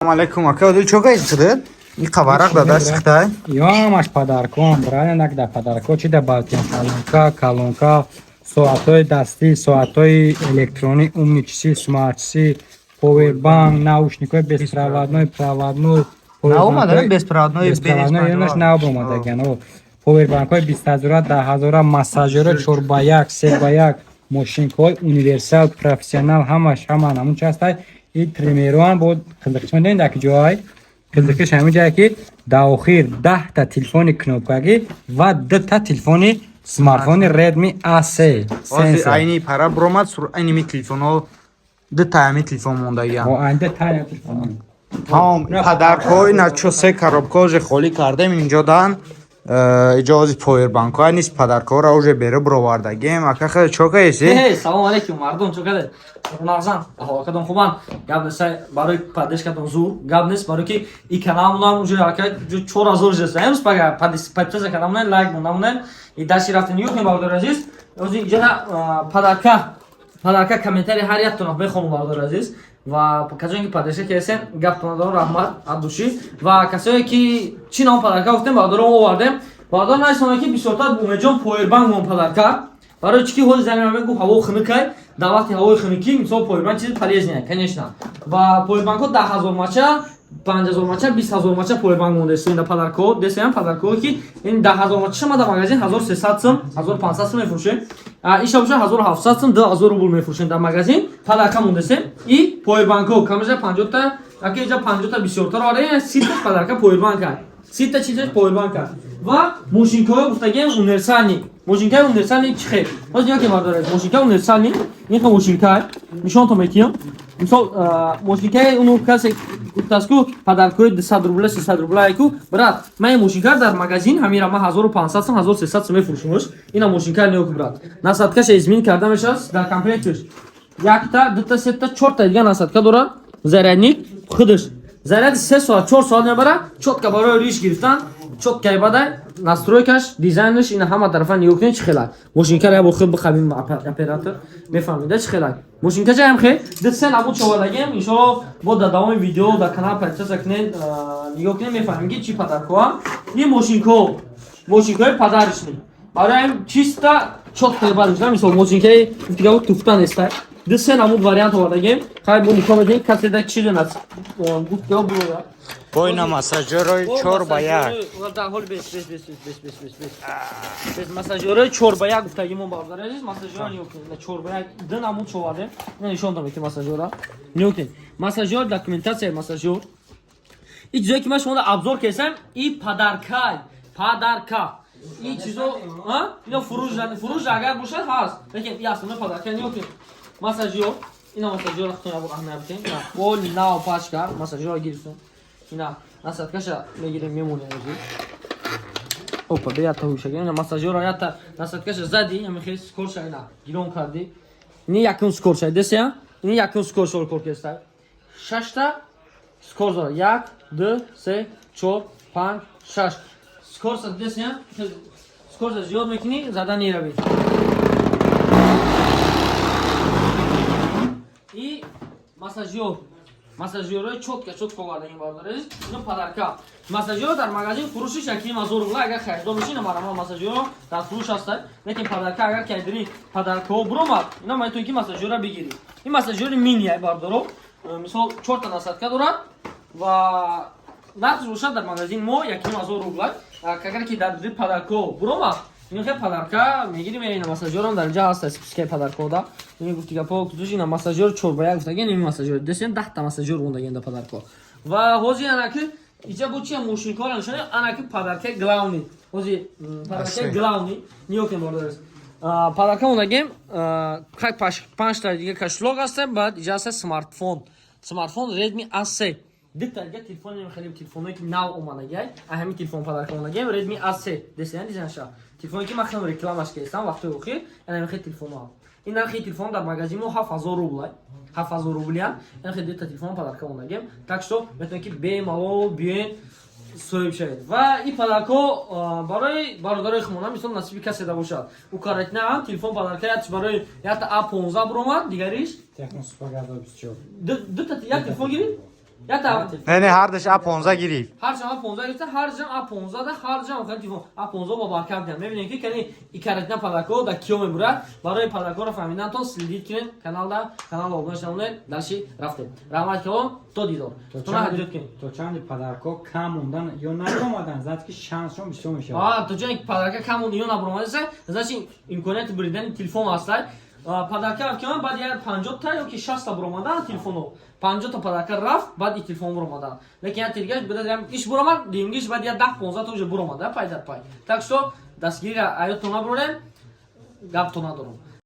Assalamualaikum aka, o'zi cho'kaysiz? Qavaraq dada chiqdi. Yomash padarkom, brane nakda padarko chida balkan kalonka, soatoy dasti, soatoy elektronik, umnichisi, smartchisi, power bank, naushniklar bespроводной, проводной. Naomadar bespроводной, yo'nash naomadar ekan. O power banklar 20000, 10000, massajyor 4x1, 3x1, moshinkoy universal, professional hamash hamon chastay. این تریمیروان بود قلقش من دنده که جای قلقش همه جایی که داخل 10 تا تلفن کنوپکاگی و 2 تا تلفن سمارتفون ردمی A3 اینی پارا برومات سر اینی می تلفنو 2 تا می تلفن مونده و آینده تا تلفن تمام پدرکوی نچو 3 коробкож خالی کردیم اینجا دان اجازه پاور بانک نیست پدرکو را اوج بره برووردگیم اکه خیلی چوکایسی سلام علیکم مردم چوکاده نازان حالکتون خوبان گاب نیست برای پادش کردن زور گاب نیست برای که این کانال هم جو حرکت جو 4000 جست امروز پگا پادش کردم نه لایک موندم این داشتی رفتن یو که باردار عزیز از اینجا پدرکا کامنتاری هر یکتون بخونم باردار عزیز و کسایی که پادشه کردن گپ ندارم رحمت عبدوشی و کسایی که چی نام پدرکا گفتم باردارم آوردم باردار نایسونه که بیشتر بومجان پاور بانک مون پدرکا برای چی حال زمین رو هوا خنکی در وقتی هوای خنکی مثلا پاور بانک چیز پلیزنیه کنیشنا و پاور بانک 10000 ماچه 5000 ماچه 20000 ماچه پاور بانک مونده است این پدرکا دستم پدرکا که این 10000 ماچه ما در مغازه 1300 سم 1500 سم میفروشه ایش باشه 1700 سم 2000 روبل میفروشن در مغازه پدرکا مونده است این پاور بانک کامجا 50 تا اگه اینجا 50 تا 20 تا آره 30 تا پدرکا پاور بانک 30 تا چیزش پاور بانک و موشینکای گفتگیم اونرسانی موشینکای اونرسانی چخه باز یا که ما داره موشینکای اونرسانی این موشینکای نشون تو میتیم مثلا موشینکای اونو کسی گفتاسکو پدرکوی 200 روبل 300 روبل ایکو برات من موشینکای در مغازین همین ما 1500 سم 1300 سم میفروشیمش اینا موشینکای نیوک برات نصدکش ازمین کردمش است در کامپلیتش یک تا دو تا سه تا 4 تا دیگه نصدکا داره зарядник خودش заряд 3 ساعت 4 ساعت میبره چوتکا برای ریش گرفتن چوتکا بعد настройкаш дизайнش اینا همه طرفا نیوکنه چه خیلی ماشینکار یا بخوب بخوابیم اپراتور میفهمیده چه خیلی ماشینکار جام خیلی دستن ابو چوالگیم ان شاء الله با دوام ویدیو در کانال پرچس کنین نیوکنه میفهمید چی پدرکو این ماشینکار پدرش نی برای چیستا چوتکا بعدش مثلا ماشینکار دیگه توفتن است دستن ابو واریانت آوردیم خیلی بو نکام دیم کسی در چیز نست بود که برو Boyna masajyory 4x1. Biz masajyory 4x1 guftagimon bor darajiz. Masajyor yo'q. 4x1 din amul cho'vadi. Mana ishondim ki masajyora. Yo'q. Masajyor dokumentatsiya masajyor. İç joy ki men shunda obzor kesam, i padarka. İ chizo, ha? Ino furuj agar bo'lsa, has. Lekin aslida padarka yo'q. Masajyor. Ina masajyor xatona bu ahmayapti. Qo'l nao pachka masajyor girsin. اینا نصدکشا میگیریم میمونه اینجوری اوپا بیا تا هوش اینا مساجور آیات نصدکشا زدی همین خیلی سکور شد اینا گیرون کردی اینی یکون سکور شد دسیا اینی یکون سکور شد کورکستر 6 تا سکور زد 1 2 3 4 5 6 سکور شد دسیا سکور زیاد میکنی زدن نیروی ای масажёрой чётка вардаги бардорез ино падарка масажёр дар магазин фурӯши шакли мазур була агар хайдор боши намарама масажёр дар фурӯш аста лекин падарка агар кайдири падарко буромад ино майтои ки масажёра бигири ин масажёри миния бардоро мисол 4 та насадка дорад ва нархш бошад дар магазин мо 1000 рубл агар ки дар падарко буромад این خیلی پدرکا میگیریم این مساجور هم در اینجا هست اسپیکر پدرکا دا این گفتی که پاک توش این مساجور چوربایا گفته این مساجور دستن 10 تا مساجور مونده گنده پدرکا و هوزی انا که اینجا بود چی موشین کار نشونه انا که پدرکا گلاونی هوزی پدرکا گلاونی نیو که مورد است پدرکا مونده گیم خیلی 5 تا دیگه کشلوگ هست بعد اینجا هست سمارتفون ردمی A3 دیتا دیگه تلفن میخریم تلفنی که نو اومده گای اهمی تلفن پدرکا مونده گیم ردمی A3 دستن دیزنشا تلفنی که مخنم رکلامش کردم وقتی اوکی انا میخوام تلفن ها این نرخی تلفن در مغازه مو 7000 روبل 7000 روبلیان این خیلی دیتا تلفن پدرکا مونده گیم так что میتونی که به مالو بیاین صاحب شوید و این پدرکا برای برادرای خمونم مثلا نصیب کسی داشته باشد او کارت نه تلفن پدرکا برای یا تا A15 برومد دیگریش تکنو سوپر گردو 24 دو تا یک تلفن گیری Ya da یعنی هر دش اپ 15 گرفت. harcama 15 گرفته harcam a 15 da harcam خیلی تلفن a 15 با برکت میدم. میبینید که کنی ایکارتنا پاداکو دا کیو میبرد برای پاداکو رو فهمیدن تو سلیدید کنین کانال آبونش نمونه دلشی رفته رحمت کنم تو دیدار تو نه حجت کنی تو چند پدرکو کم موندن یا نیومدن زد که شانسشون بیشتر میشه تو جایی که پاداکا کم اون یون ابروماده значит امکانیت بریدن تلفن هستای پاداکا رفتم بعد یه 50 تا یا که 60 تا برومادن تلفنو 50 تا پاداکا رفت بعد این تلفن برومادن لیکن я тиргаш بدادم іш буромад дингиш بعد я 10 15 та уже буромада пай дар пай так что дастгири аётона бурем гап то надорам